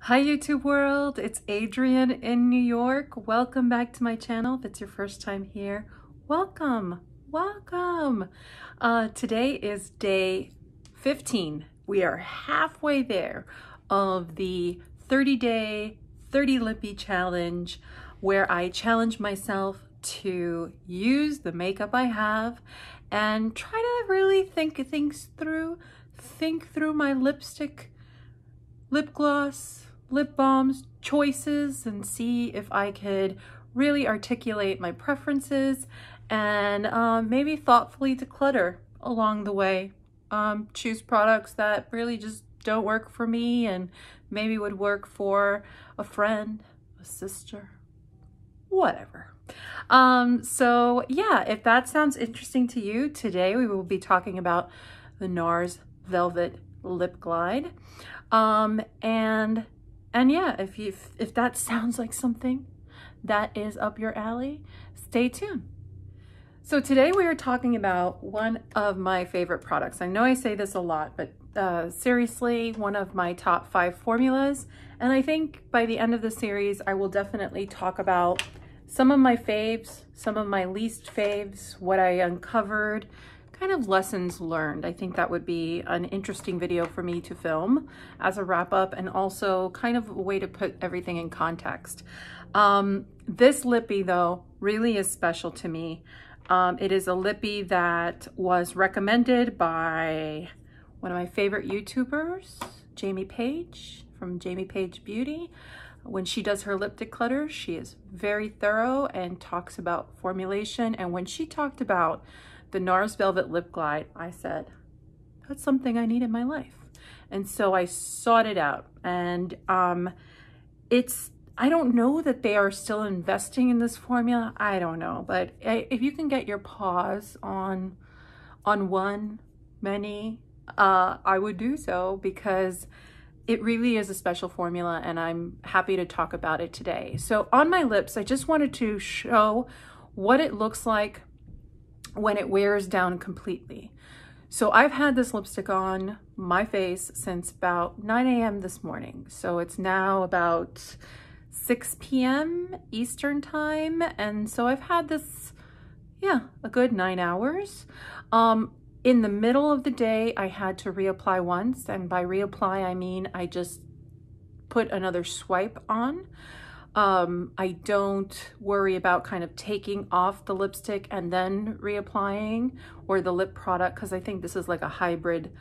Hi YouTube world, it's Adrienne in New York. Welcome back to my channel. If it's your first time here, welcome. Today is day 15. We are halfway there of the 30-day, 30 Lippie challenge, where I challenge myself to use the makeup I have and try to really think things through. Think through my lipstick, lip gloss, lip balms choices and see if I could really articulate my preferences and maybe thoughtfully declutter along the way. Choose products that really just don't work for me and maybe would work for a friend, a sister, whatever. So yeah, if that sounds interesting to you, today we will be talking about the Nars Velvet Lip Glide. And yeah, if that sounds like something that is up your alley, stay tuned. So today we are talking about one of my favorite products. I know I say this a lot, but seriously, one of my top 5 formulas. And I think by the end of the series, I will definitely talk about some of my faves, some of my least faves, what I uncovered, kind of lessons learned. I think that would be an interesting video for me to film as a wrap up, and also kind of a way to put everything in context. This Lippie though really is special to me. It is a Lippie that was recommended by one of my favorite YouTubers, Jamie Page from Jamie Page Beauty. When she does her lip declutter, she is very thorough and talks about formulation. And when she talked about the Nars Velvet Lip Glide, I said, that's something I need in my life. And so I sought it out. And I don't know that they are still investing in this formula. I don't know. But if you can get your paws on one, many, I would do so, because it really is a special formula and I'm happy to talk about it today. So on my lips, I just wanted to show what it looks like when it wears down completely. So I've had this lipstick on my face since about 9 a.m. this morning. So it's now about 6 p.m. Eastern time. And so I've had this, yeah, a good 9 hours. In the middle of the day, I had to reapply once. And by reapply, I mean I just put another swipe on. I don't worry about kind of taking off the lipstick and then reapplying, or the lip product, because I think this is like a hybrid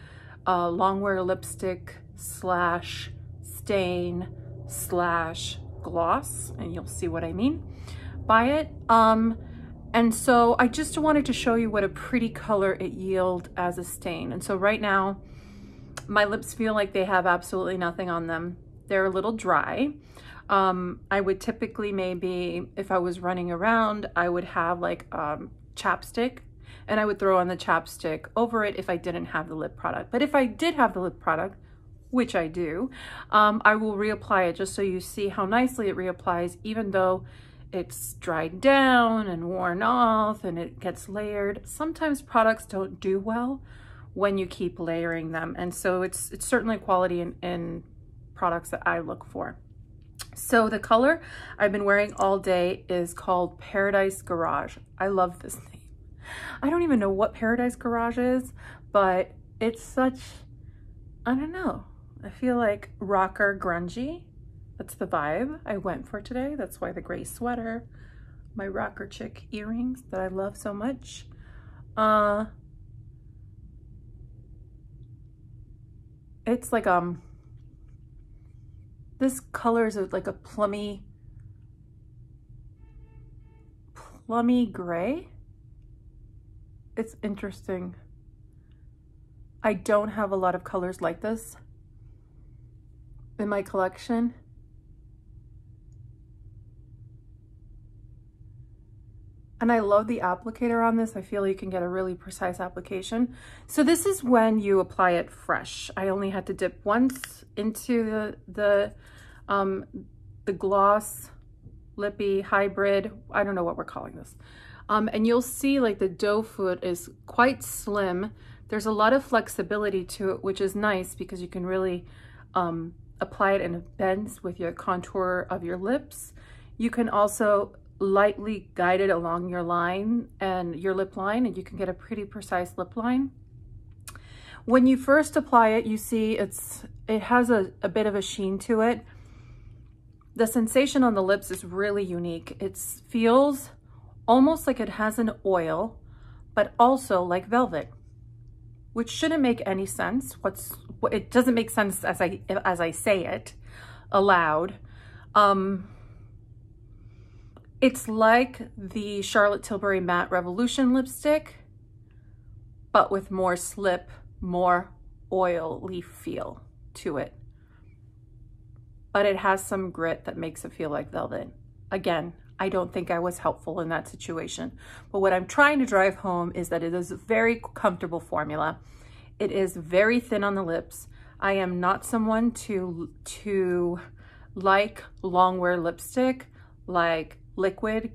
longwear lipstick slash stain slash gloss, and you'll see what I mean by it. And so I just wanted to show you what a pretty color it yields as a stain. And so right now, my lips feel like they have absolutely nothing on them. They're a little dry. I would typically, maybe if I was running around, I would have like chapstick, and I would throw on the chapstick over it if I didn't have the lip product. But if I did have the lip product, which I do, I will reapply it just so you see how nicely it reapplies, even though it's dried down and worn off and it gets layered. Sometimes products don't do well when you keep layering them. And so it's certainly quality in products that I look for. So the color I've been wearing all day is called Paradise Garage. I love this name. I don't even know what Paradise Garage is, but it's such, I don't know. I feel like rocker grungy. That's the vibe I went for today. That's why the gray sweater, my rocker chick earrings that I love so much. It's like, this color is like a plummy gray. It's interesting. I don't have a lot of colors like this in my collection. And I love the applicator on this. I feel you can get a really precise application. So this is when you apply it fresh. I only had to dip once into the gloss Lippie hybrid. I don't know what we're calling this. And you'll see like the doe foot is quite slim. There's a lot of flexibility to it, which is nice because you can really apply it and it bends with your contour of your lips. You can also lightly guide it along your line and your lip line, and you can get a pretty precise lip line. When you first apply it, you see it has a bit of a sheen to it. The sensation on the lips is really unique. It feels almost like it has an oil, but also like velvet, which shouldn't make any sense. It doesn't make sense as I say it aloud. It's like the Charlotte Tilbury Matte Revolution lipstick, but with more slip, more oily feel to it. But it has some grit that makes it feel like velvet. Again, I don't think I was helpful in that situation. But what I'm trying to drive home is that it is a very comfortable formula. It is very thin on the lips. I am not someone to like long wear lipstick, like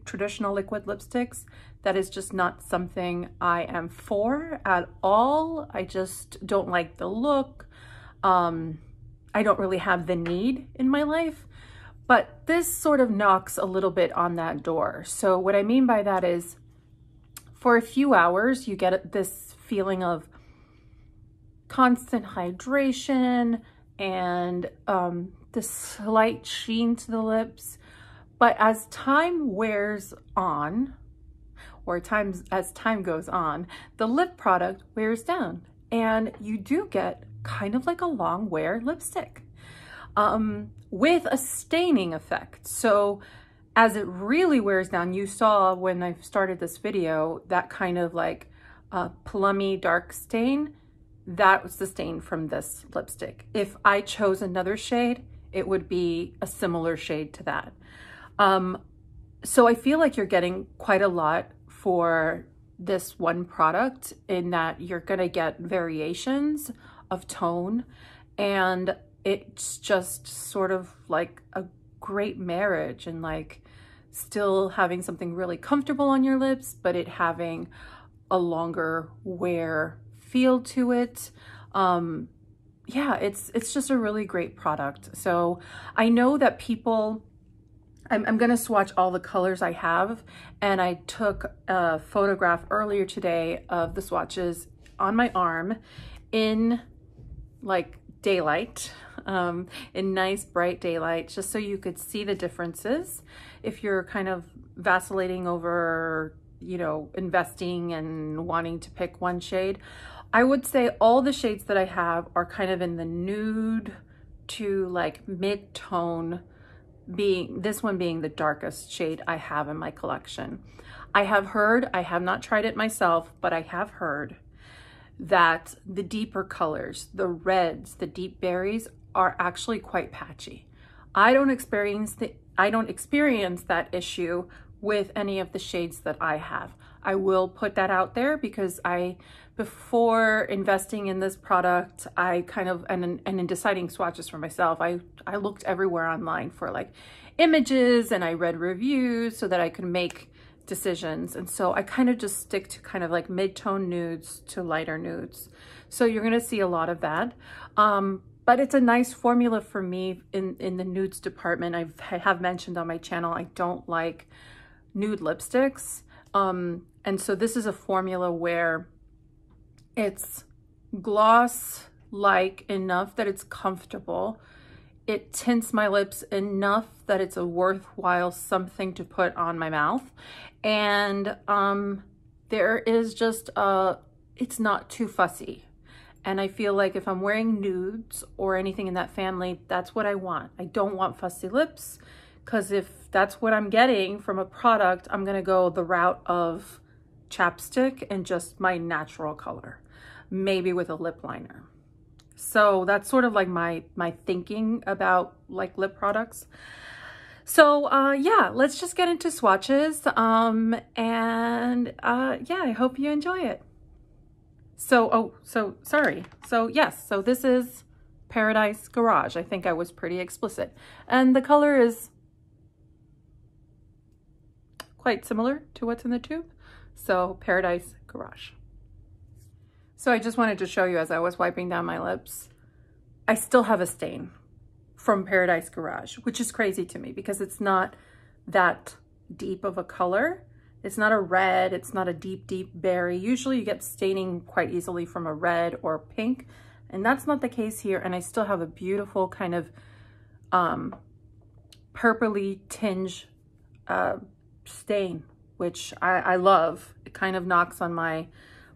traditional liquid lipsticks. That is just not something I am for at all. I just don't like the look. I don't really have the need in my life, but this sort of knocks a little bit on that door. So what I mean by that is, for a few hours, you get this feeling of constant hydration and this slight sheen to the lips. But as time wears on, or as time goes on, the lip product wears down, and you do get kind of like a long wear lipstick with a staining effect. So as it really wears down, you saw when I started this video, that kind of like plummy dark stain, that was the stain from this lipstick. If I chose another shade, it would be a similar shade to that. So I feel like you're getting quite a lot for this one product, in that you're gonna get variations of tone, and it's just sort of like a great marriage, and like still having something really comfortable on your lips, but it having a longer wear feel to it. Yeah, it's just a really great product. So I know that people, I'm gonna swatch all the colors I have, and I took a photograph earlier today of the swatches on my arm in like daylight, in nice bright daylight, just so you could see the differences. If you're kind of vacillating over, you know, investing and wanting to pick one shade, I would say all the shades that I have are kind of in the nude to like mid-tone, this one being the darkest shade I have in my collection. I have heard, I have not tried it myself, but I have heard that the deeper colors, the reds, the deep berries, are actually quite patchy. I don't experience that issue with any of the shades that I have. I will put that out there because before investing in this product, I kind of, and in deciding swatches for myself, I looked everywhere online for like images, and I read reviews so that I could make decisions. And so I kind of just stick to kind of like mid-tone nudes to lighter nudes. So you're gonna see a lot of that. But it's a nice formula for me in the nudes department. I have mentioned on my channel, I don't like nude lipsticks. And so this is a formula where it's gloss-like enough that it's comfortable. It tints my lips enough that it's a worthwhile something to put on my mouth. And there is just, it's not too fussy. And I feel like if I'm wearing nudes or anything in that family, that's what I want. I don't want fussy lips, because if that's what I'm getting from a product, I'm gonna go the route of chapstick and just my natural color, maybe with a lip liner. So that's sort of like my thinking about like lip products. So yeah, let's just get into swatches. Yeah, I hope you enjoy it. So yes, so this is Paradise Garage. I think I was pretty explicit. And the color is quite similar to what's in the tube. So Paradise Garage. So I just wanted to show you, as I was wiping down my lips, I still have a stain from Paradise Garage, which is crazy to me because it's not that deep of a color. It's not a red, it's not a deep, deep berry. Usually you get staining quite easily from a red or pink, and that's not the case here. And I still have a beautiful kind of purpley tinge stain, which I love. It kind of knocks on my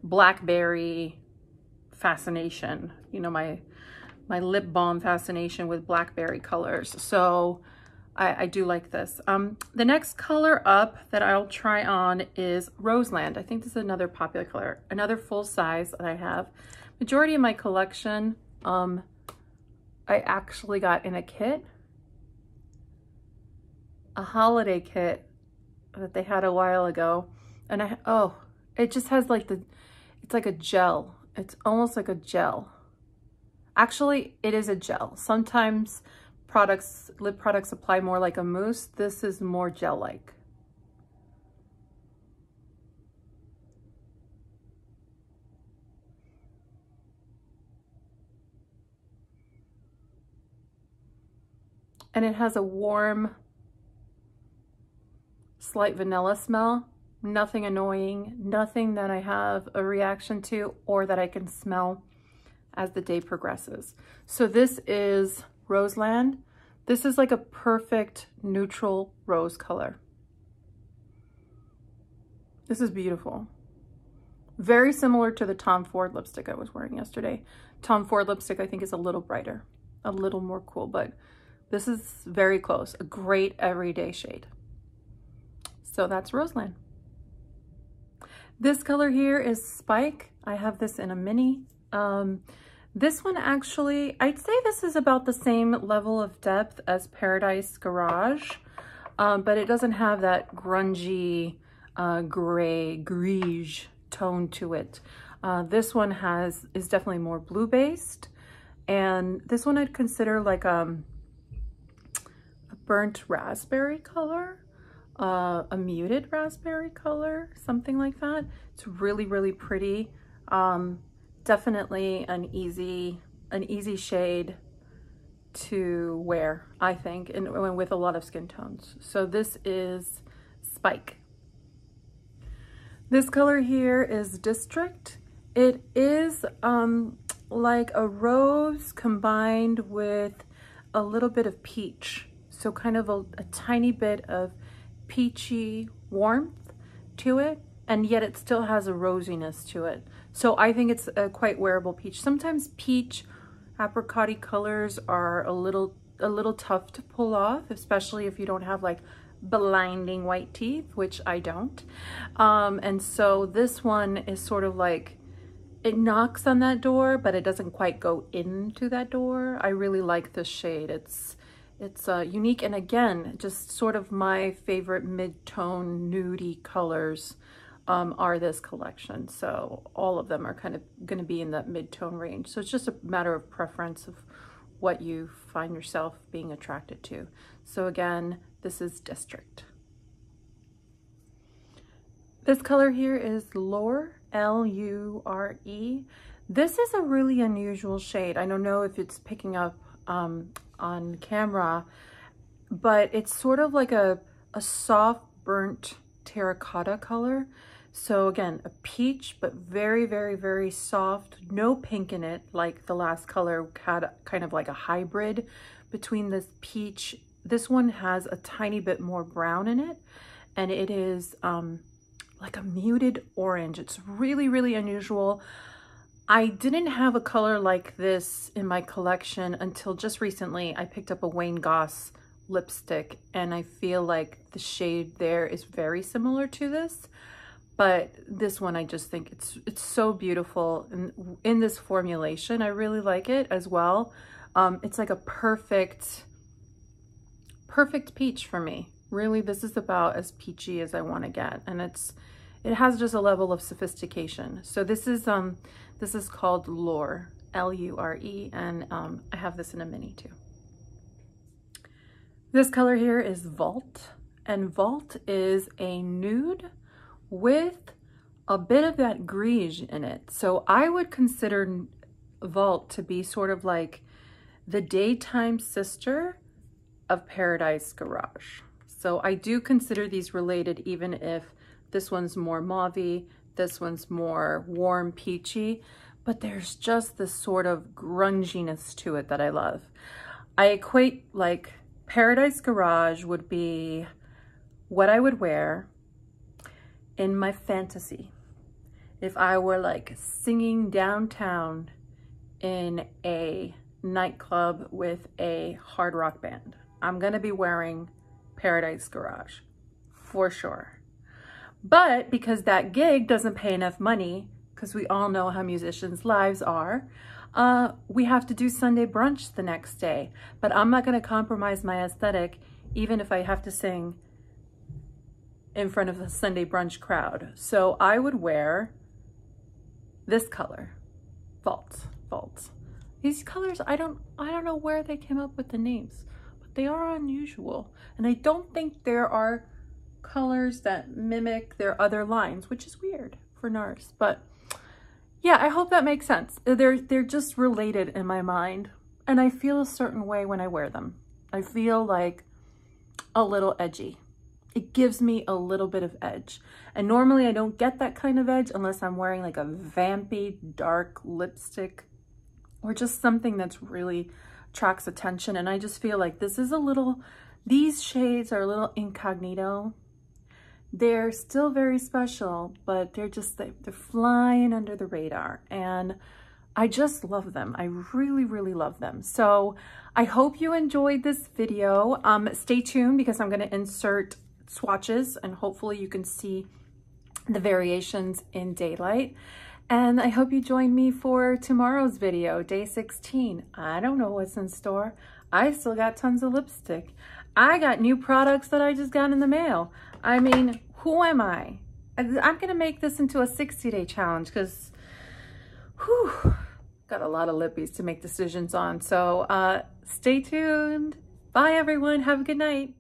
blackberry fascination, you know, my lip balm fascination with blackberry colors. So I do like this. The next color up that I'll try on is Roseland. I think this is another popular color, another full size that I have. Majority of my collection, I actually got in a kit, a holiday kit that they had a while ago. And it just has like it's like a gel. It's almost like a gel. Actually, it is a gel. Sometimes lip products apply more like a mousse. This is more gel-like. And it has a warm, slight vanilla smell. Nothing annoying, nothing that I have a reaction to or that I can smell as the day progresses. So this is Roseland. This is like a perfect neutral rose color. This is beautiful. Very similar to the Tom Ford lipstick I was wearing yesterday. Tom Ford lipstick I think is a little brighter, a little more cool, but this is very close. A great everyday shade. So that's Roseland. This color here is Spike. I have this in a mini. This one actually, I'd say this is about the same level of depth as Paradise Garage, but it doesn't have that grungy, gray, tone to it. This one is definitely more blue based, and this one I'd consider like a burnt raspberry color. A muted raspberry color, something like that. It's really, really pretty. Definitely an easy shade to wear, I think, and with a lot of skin tones. So this is Spike. This color here is District. It is like a rose combined with a little bit of peach. So kind of a tiny bit of peachy warmth to it, and yet it still has a rosiness to it. So I think it's a quite wearable peach. Sometimes peach apricot-y colors are a little tough to pull off, especially if you don't have like blinding white teeth, which I don't. And so this one is sort of like, it knocks on that door, but it doesn't quite go into that door. I really like this shade. It's unique, and again, just sort of my favorite mid-tone nudie colors are this collection. So all of them are kind of going to be in that mid-tone range. So it's just a matter of preference of what you find yourself being attracted to. So again, this is District. This color here is Lure, L-U-R-E. This is a really unusual shade. I don't know if it's picking up on camera, but it's sort of like a soft burnt terracotta color. So again, a peach, but very, very, very soft, no pink in it, like the last color had kind of like a hybrid between this peach. This one has a tiny bit more brown in it, and it is like a muted orange. It's really, really unusual. I didn't have a color like this in my collection until just recently. I picked up a Wayne Goss lipstick, and I feel like the shade there is very similar to this, but this one I just think it's so beautiful, and in this formulation I really like it as well. It's like a perfect peach for me. Really, this is about as peachy as I want to get, and it has just a level of sophistication. So this is called Lure, L-U-R-E, and I have this in a mini too. This color here is Vault, and Vault is a nude with a bit of that gris in it. So I would consider Vault to be sort of like the daytime sister of Paradise Garage. So I do consider these related, even if this one's more mauvey, this one's more warm peachy, but there's just this sort of grunginess to it that I love. I equate, like, Paradise Garage would be what I would wear in my fantasy if I were like singing downtown in a nightclub with a hard rock band. I'm gonna be wearing Paradise Garage for sure. But because that gig doesn't pay enough money, because we all know how musicians' lives are, we have to do Sunday brunch the next day. But I'm not gonna compromise my aesthetic, even if I have to sing in front of the Sunday brunch crowd. So I would wear this color, Vault. These colors, I don't know where they came up with the names, but they are unusual. And I don't think there are colors that mimic their other lines, which is weird for Nars. But yeah, I hope that makes sense. They're just related in my mind. And I feel a certain way when I wear them. I feel like a little edgy. It gives me a little bit of edge. And normally I don't get that kind of edge unless I'm wearing like a vampy dark lipstick or just something that's really attracts attention. And I just feel like this is a little, these shades are a little incognito. They're still very special, but they're just, they're flying under the radar. And I just love them. I really, really love them. So I hope you enjoyed this video. Stay tuned because I'm gonna insert swatches and hopefully you can see the variations in daylight. And I hope you join me for tomorrow's video, day 16. I don't know what's in store. I still got tons of lipstick. I got new products that I just got in the mail. I mean, who am I? I'm gonna make this into a 60-day challenge because, whew, got a lot of Lippies to make decisions on. So stay tuned. Bye everyone, have a good night.